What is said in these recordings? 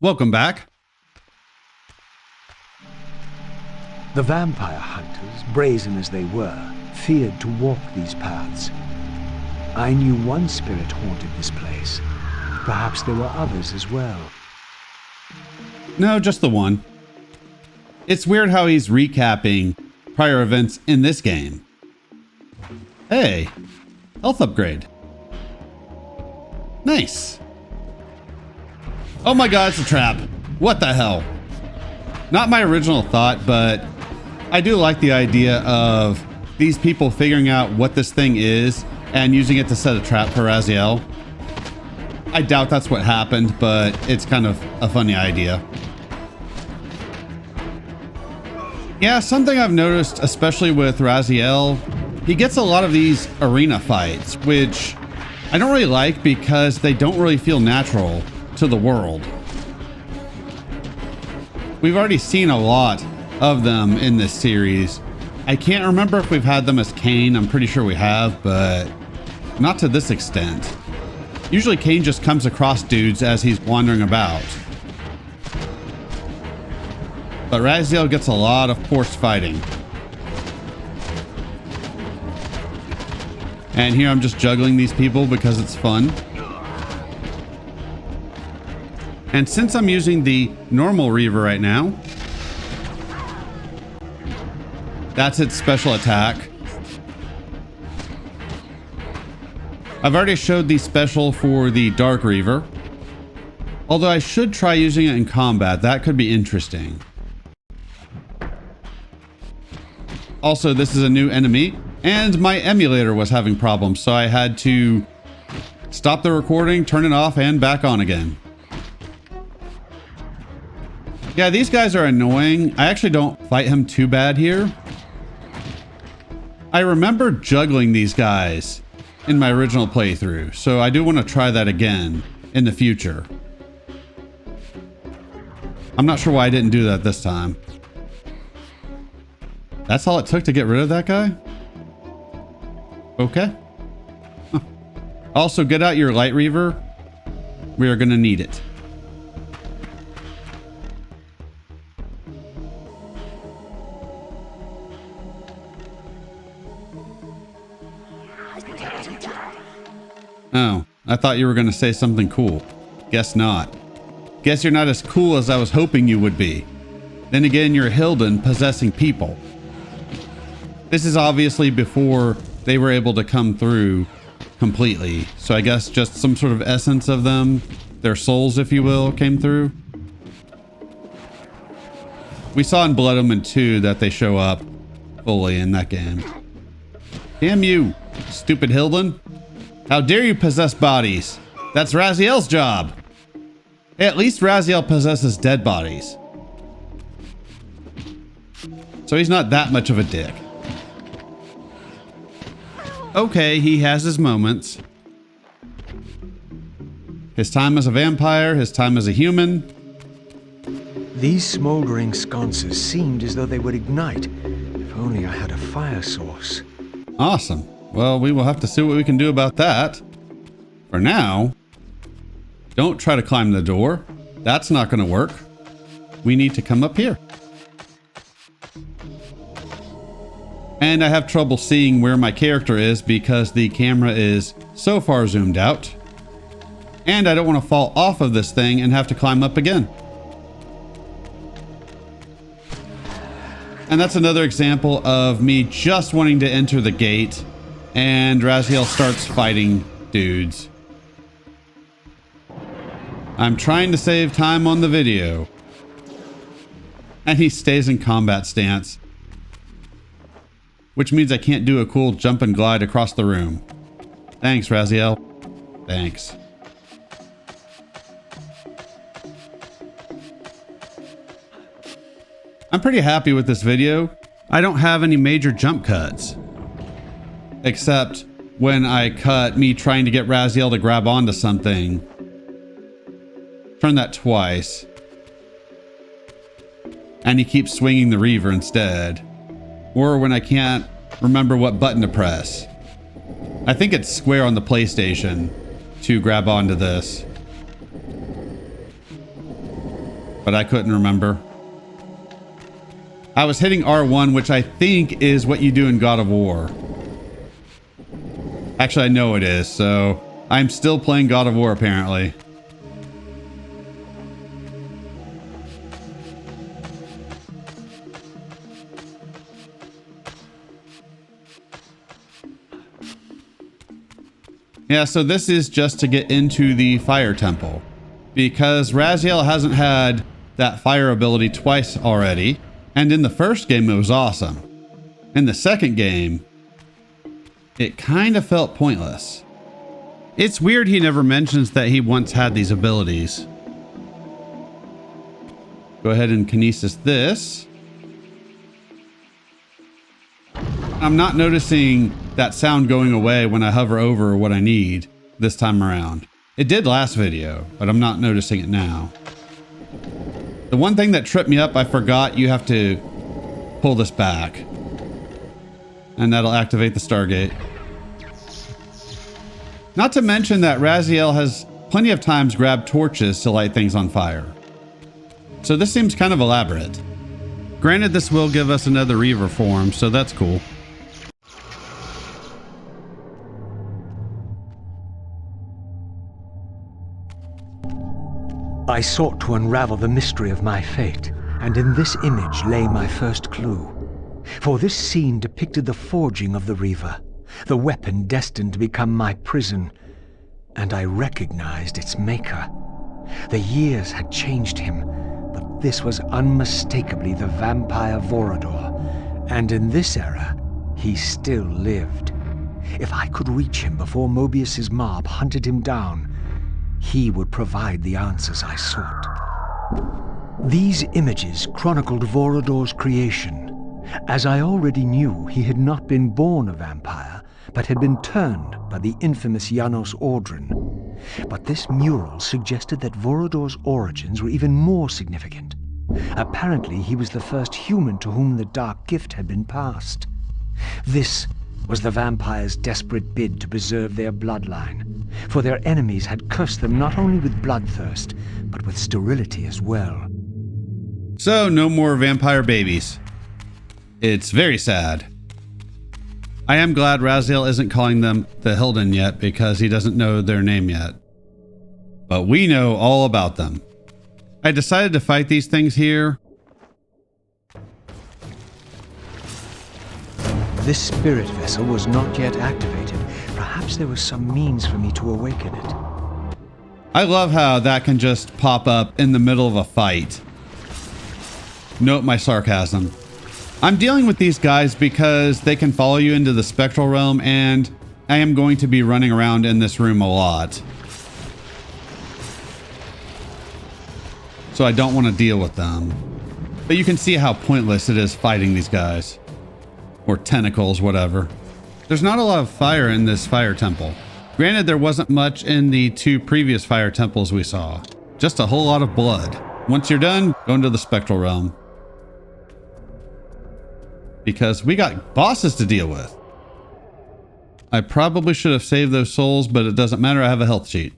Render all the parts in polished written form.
Welcome back. The vampire hunters, brazen as they were, feared to walk these paths. I knew one spirit haunted this place. Perhaps there were others as well. No, just the one. It's weird how he's recapping prior events in this game. Hey, health upgrade. Nice. Oh my god, it's a trap. What the hell? Not my original thought, but I do like the idea of these people figuring out what this thing is and using it to set a trap for Raziel. I doubt that's what happened, but it's kind of a funny idea. Yeah, something I've noticed, especially with Raziel, he gets a lot of these arena fights, which I don't really like because they don't really feel natural to the world. We've already seen a lot of them in this series. I can't remember if we've had them as Kain. I'm pretty sure we have, but not to this extent. Usually Kain just comes across dudes as he's wandering about. But Raziel gets a lot of forced fighting. And here I'm just juggling these people because it's fun. And since I'm using the normal Reaver right now, that's its special attack. I've already showed the special for the Dark Reaver. Although I should try using it in combat. That could be interesting. Also, this is a new enemy, and my emulator was having problems, so I had to stop the recording, turn it off, and back on again. Yeah, these guys are annoying. I actually don't fight him too bad here. I remember juggling these guys in my original playthrough, so I do want to try that again in the future. I'm not sure why I didn't do that this time. That's all it took to get rid of that guy? Okay. Huh. Also, get out your Light Reaver. We are going to need it. Oh, I thought you were going to say something cool. Guess not. Guess you're not as cool as I was hoping you would be. Then again, you're Hilden possessing people. This is obviously before they were able to come through completely. So I guess just some sort of essence of them, their souls, if you will, came through. We saw in Blood Omen 2 that they show up fully in that game. Damn you, stupid Hilden. How dare you possess bodies? That's Raziel's job. Hey, at least Raziel possesses dead bodies. So he's not that much of a dick. Okay, he has his moments. His time as a vampire, his time as a human. These smoldering sconces seemed as though they would ignite. If only I had a fire source. Awesome. Well, we will have to see what we can do about that. For now, don't try to climb the door. That's not going to work. We need to come up here. And I have trouble seeing where my character is because the camera is so far zoomed out. And I don't want to fall off of this thing and have to climb up again. And that's another example of me just wanting to enter the gate and Raziel starts fighting dudes. I'm trying to save time on the video. And he stays in combat stance. Which means I can't do a cool jump and glide across the room. Thanks, Raziel. Thanks. I'm pretty happy with this video. I don't have any major jump cuts. Except when I cut me trying to get Raziel to grab onto something. Turn that twice. And he keeps swinging the Reaver instead. Or when I can't remember what button to press. I think it's square on the PlayStation to grab onto this. but I couldn't remember. I was hitting R1, which I think is what you do in God of War. Actually, I know it is, so I'm still playing God of War apparently. Yeah, so this is just to get into the fire temple, because Raziel hasn't had that fire ability twice already, and in the first game it was awesome. In the second game, it kind of felt pointless. It's weird he never mentions that he once had these abilities. Go ahead and kinesis this. I'm not noticing that sound going away when I hover over what I need this time around. It did last video, but I'm not noticing it now. The one thing that tripped me up, I forgot you have to pull this back. And that'll activate the Stargate. Not to mention that Raziel has plenty of times grabbed torches to light things on fire. So this seems kind of elaborate. Granted, this will give us another Reaver form, so that's cool. I sought to unravel the mystery of my fate, and in this image lay my first clue. For this scene depicted the forging of the Reaver, the weapon destined to become my prison, and I recognized its maker. The years had changed him, but this was unmistakably the vampire Vorador, and in this era, he still lived. If I could reach him before Mobius's mob hunted him down, he would provide the answers I sought. These images chronicled Vorador's creation. As I already knew, he had not been born a vampire, but had been turned by the infamous Janos Audron. But this mural suggested that Vorador's origins were even more significant. Apparently, he was the first human to whom the dark gift had been passed. This was the vampires' desperate bid to preserve their bloodline, for their enemies had cursed them not only with bloodthirst, but with sterility as well. So, no more vampire babies. It's very sad. I am glad Raziel isn't calling them the Hilden yet, because he doesn't know their name yet. But we know all about them. I decided to fight these things here. This spirit vessel was not yet activated. Perhaps there was some means for me to awaken it. I love how that can just pop up in the middle of a fight. Note my sarcasm. I'm dealing with these guys because they can follow you into the spectral realm, and I am going to be running around in this room a lot. So I don't want to deal with them. But you can see how pointless it is fighting these guys. Or tentacles, whatever. There's not a lot of fire in this fire temple. Granted, there wasn't much in the two previous fire temples we saw. Just a whole lot of blood. Once you're done, go into the spectral realm. Because we got bosses to deal with. I probably should have saved those souls, but it doesn't matter, I have a health sheet.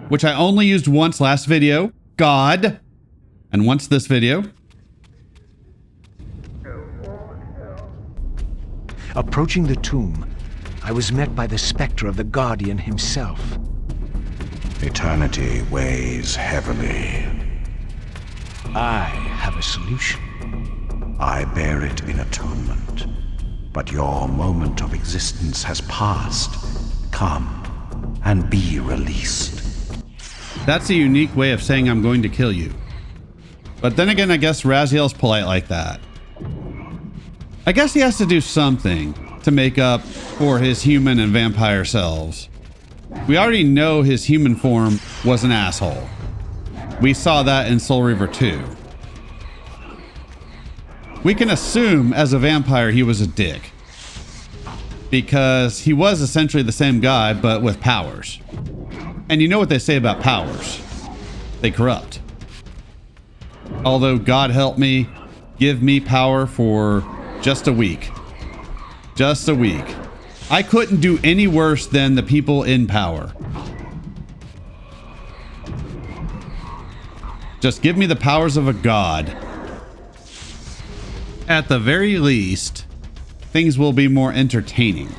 Which I only used once last video. God. And once this video. Approaching the tomb, I was met by the specter of the Guardian himself. Eternity weighs heavily. I have a solution. I bear it in atonement. But your moment of existence has passed. Come and be released. That's a unique way of saying I'm going to kill you. But then again, I guess Raziel's polite like that. I guess he has to do something to make up for his human and vampire selves. We already know his human form was an asshole. We saw that in Soul Reaver 2. We can assume as a vampire he was a dick. Because he was essentially the same guy, but with powers. And you know what they say about powers. They corrupt. Although, God help me, give me power for just a week. Just a week. I couldn't do any worse than the people in power. Just give me the powers of a god. At the very least, things will be more entertaining.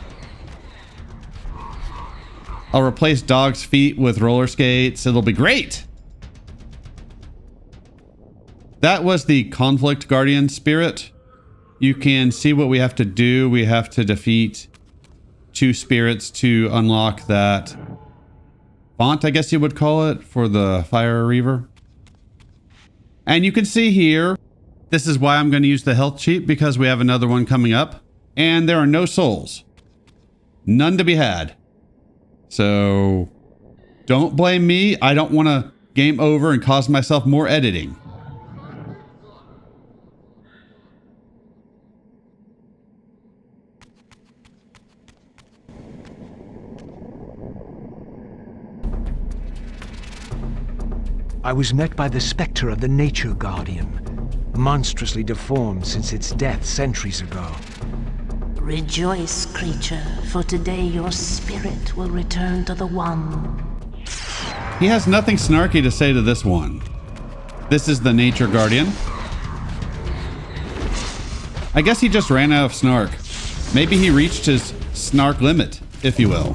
I'll replace dog's feet with roller skates. It'll be great. That was the Conflict Guardian spirit. You can see what we have to do. We have to defeat 2 spirits to unlock that font, I guess you would call it, for the Fire Reaver. And you can see here, this is why I'm going to use the health cheat, because we have another one coming up. And there are no souls. None to be had. So don't blame me. I don't want to game over and cause myself more editing. I was met by the specter of the Nature Guardian, monstrously deformed since its death centuries ago. Rejoice, creature, for today your spirit will return to the One. He has nothing snarky to say to this one. This is the Nature Guardian. I guess he just ran out of snark. Maybe he reached his snark limit, if you will.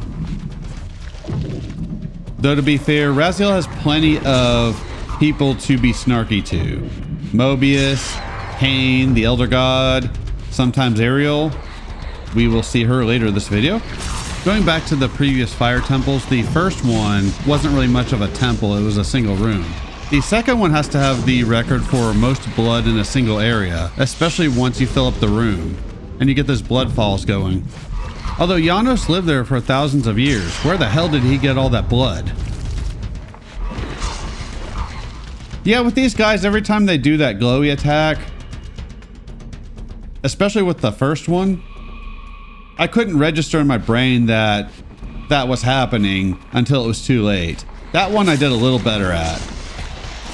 Though to be fair, Raziel has plenty of people to be snarky to. Mobius, Kain, the Elder God, sometimes Ariel. We will see her later in this video. Going back to the previous fire temples, the first one wasn't really much of a temple, it was a single room. The second one has to have the record for most blood in a single area, especially once you fill up the room and you get those blood falls going. Although Janos lived there for thousands of years, where the hell did he get all that blood? Yeah, with these guys, every time they do that glowy attack, especially with the first one, I couldn't register in my brain that that was happening until it was too late. That one I did a little better at.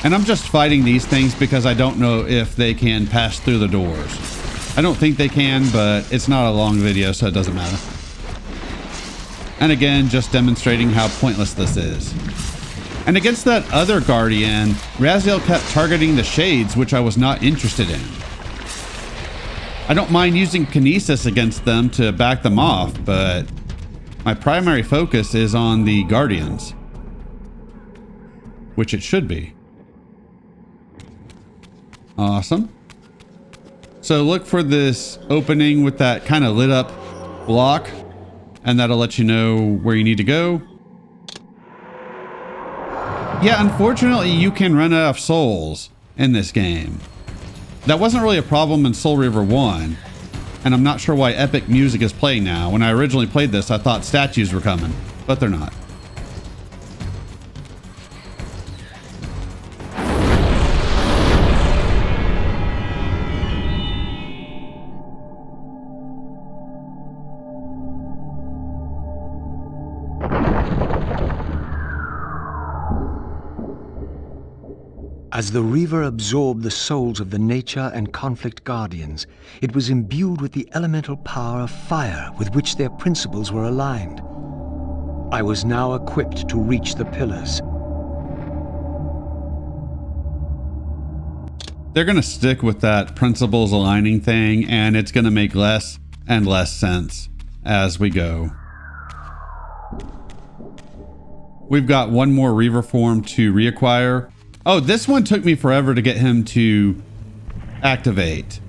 And I'm just fighting these things because I don't know if they can pass through the doors. I don't think they can, but it's not a long video, so it doesn't matter. And again, just demonstrating how pointless this is. And against that other Guardian, Raziel kept targeting the shades, which I was not interested in. I don't mind using Kinesis against them to back them off, but my primary focus is on the Guardians. Which it should be. Awesome. So look for this opening with that kind of lit up block, and that'll let you know where you need to go. Yeah, unfortunately, you can run out of souls in this game. That wasn't really a problem in Soul Reaver 1, and I'm not sure why epic music is playing now. When I originally played this, I thought statues were coming, but they're not. As the Reaver absorbed the souls of the Nature and Conflict Guardians, it was imbued with the elemental power of fire with which their principles were aligned. I was now equipped to reach the pillars. They're going to stick with that principles aligning thing, and it's going to make less and less sense as we go. We've got one more Reaver form to reacquire. Oh, this one took me forever to get him to activate.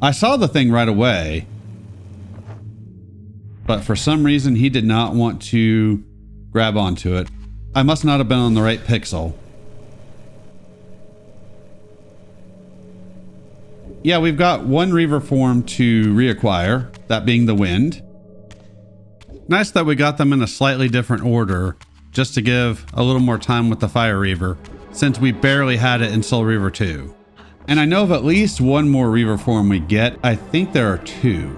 I saw the thing right away, but for some reason he did not want to grab onto it. I must not have been on the right pixel. Yeah, we've got one Reaver form to reacquire, that being the Wind. Nice that we got them in a slightly different order, just to give a little more time with the Fire Reaver, since we barely had it in Soul Reaver 2. And I know of at least one more Reaver form we get. I think there are 2.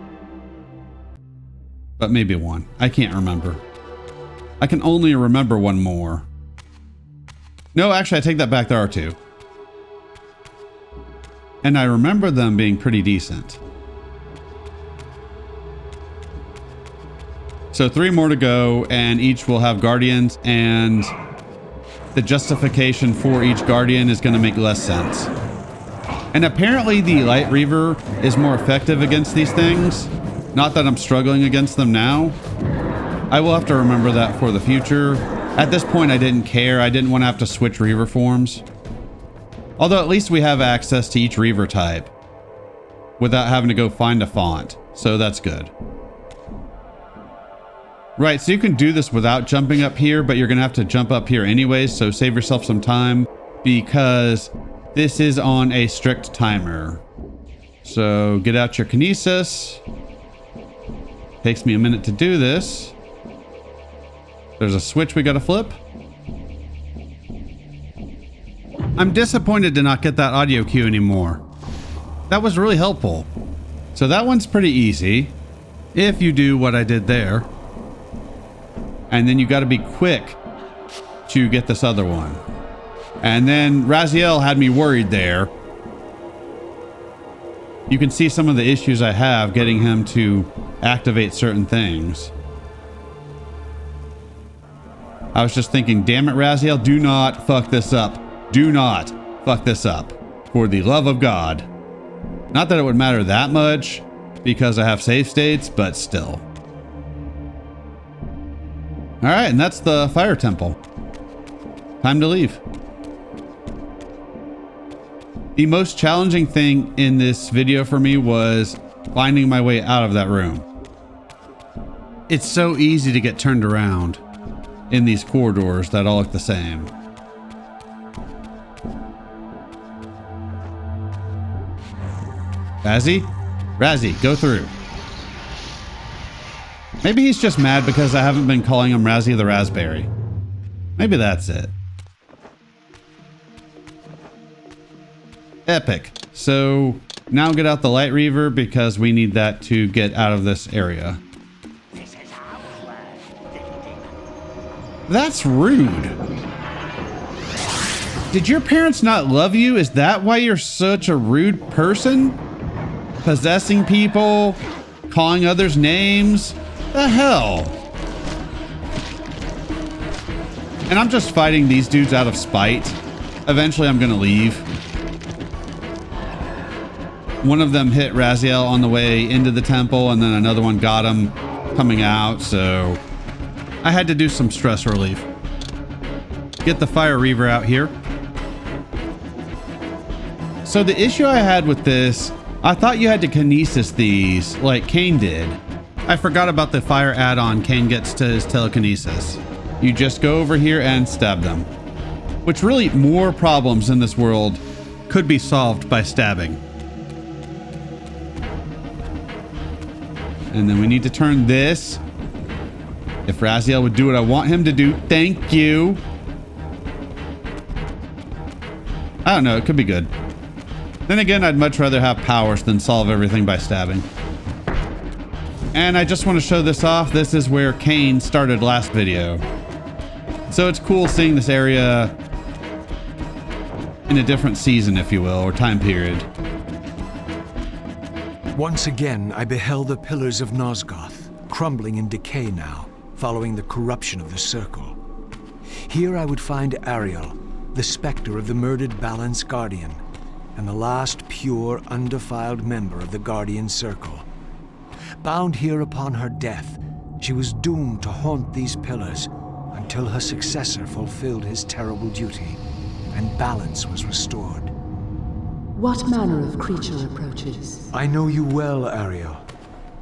But maybe 1. I can't remember. I can only remember one more. No, actually, I take that back. There are 2. And I remember them being pretty decent. So 3 more to go, and each will have Guardians and the justification for each guardian is going to make less sense. And apparently the Light Reaver is more effective against these things. Not that I'm struggling against them now. I will have to remember that for the future. At this point, I didn't care. I didn't want to have to switch Reaver forms. Although at least we have access to each Reaver type without having to go find a font. So that's good. Right, so you can do this without jumping up here, but you're going to have to jump up here anyways. So save yourself some time because this is on a strict timer. So get out your kinesis. Takes me a minute to do this. There's a switch we got to flip. I'm disappointed to not get that audio cue anymore. That was really helpful. So that one's pretty easy if you do what I did there. And then you got to be quick to get this other one. And then Raziel had me worried there. You can see some of the issues I have getting him to activate certain things. I was just thinking, damn it, Raziel, do not fuck this up. Do not fuck this up. For the love of God. Not that it would matter that much because I have save states, but still. All right, and that's the fire temple. Time to leave. The most challenging thing in this video for me was finding my way out of that room. It's so easy to get turned around in these corridors that all look the same. Razzie, go through. Maybe he's just mad because I haven't been calling him Razzie the Raspberry. Maybe that's it. Epic. So now get out the Light Reaver because we need that to get out of this area. That's rude. Did your parents not love you? Is that why you're such a rude person? Possessing people, calling others names. The hell? And I'm just fighting these dudes out of spite. Eventually I'm gonna leave. One of them hit Raziel on the way into the temple, and then another one got him coming out, so I had to do some stress relief. Get the Fire Reaver out here. So the issue I had with this, I thought you had to kinesis these like Kain did. I forgot about the fire add-on Kain gets to his telekinesis. You just go over here and stab them. Which really, more problems in this world could be solved by stabbing. And then we need to turn this. If Raziel would do what I want him to do, thank you. I don't know, it could be good. Then again, I'd much rather have powers than solve everything by stabbing. And I just want to show this off. This is where Kain started last video. So it's cool seeing this area in a different season, if you will, or time period. Once again, I beheld the pillars of Nosgoth, crumbling in decay now, following the corruption of the Circle. Here I would find Ariel, the specter of the murdered Balance Guardian, and the last pure, undefiled member of the Guardian Circle. Bound here upon her death, she was doomed to haunt these pillars until her successor fulfilled his terrible duty, and balance was restored. What manner of creature approaches? I know you well, Ariel,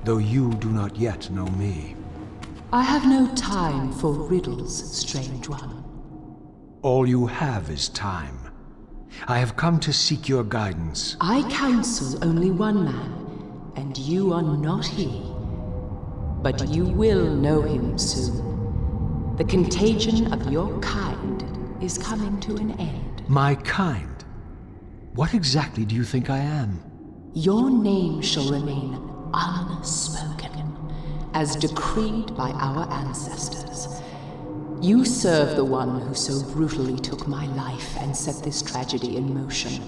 though you do not yet know me. I have no time for riddles, strange one. All you have is time. I have come to seek your guidance. I counsel only one man, and you are not he. But you will know him soon. The contagion of your kind is coming to an end. My kind? What exactly do you think I am? Your name shall remain unspoken, as decreed by our ancestors. You serve the one who so brutally took my life and set this tragedy in motion.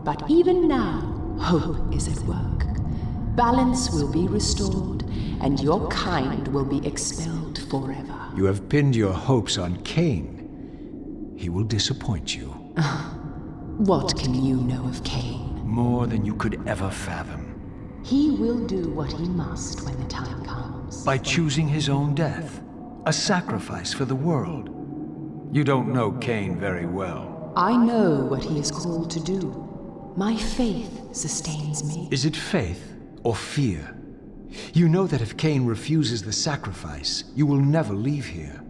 But even now, hope is at work. Balance will be restored, and your kind will be expelled forever. You have pinned your hopes on Kain. he will disappoint you. What can you know of Kain? More than you could ever fathom. He will do what he must when the time comes. By choosing his own death. A sacrifice for the world. You don't know Kain very well. I know what he is called to do. My faith sustains me. Is it faith or fear? You know that if Kain refuses the sacrifice, you will never leave here.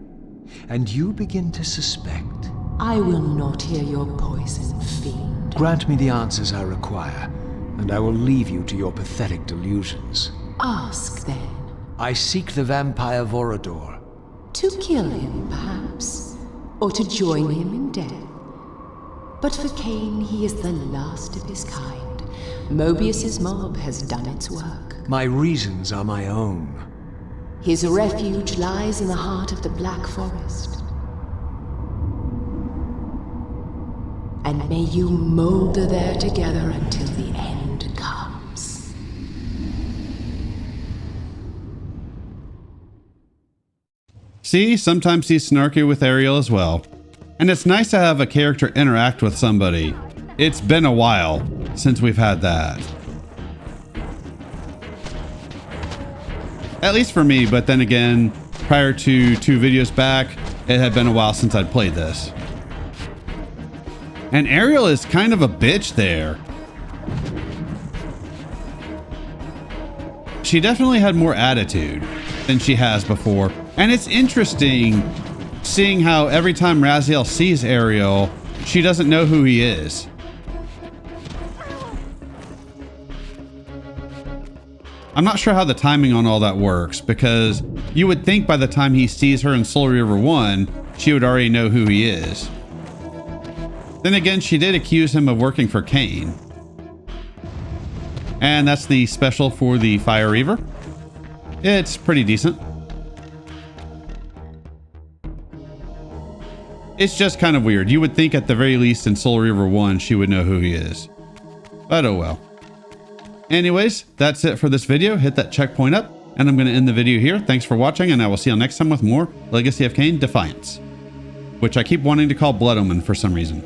And you begin to suspect. I will not hear your poison, fiend. Grant me the answers I require, and I will leave you to your pathetic delusions. Ask, then. I seek the vampire Vorador. To kill him, perhaps, or to join him in death. But for Kain, he is the last of his kind. Mobius's mob has done its work. My reasons are my own. His refuge lies in the heart of the Black Forest. And may you molder there together until the end comes. See, sometimes he's snarky with Ariel as well. And it's nice to have a character interact with somebody. It's been a while since we've had that. At least for me, but then again, prior to 2 videos back, it had been a while since I'd played this. And Ariel is kind of a bitch there. She definitely had more attitude than she has before. And it's interesting seeing how every time Raziel sees Ariel, she doesn't know who he is. I'm not sure how the timing on all that works, because you would think by the time he sees her in Soul Reaver 1, she would already know who he is. Then again, she did accuse him of working for Kain. And that's the special for the Fire Reaver. It's pretty decent. It's just kind of weird. You would think at the very least in Soul Reaver 1 she would know who he is. But oh well. Anyways, that's it for this video. Hit that checkpoint up, and I'm going to end the video here. Thanks for watching, and I will see you next time with more Legacy of Kain Defiance, which I keep wanting to call Blood Omen for some reason.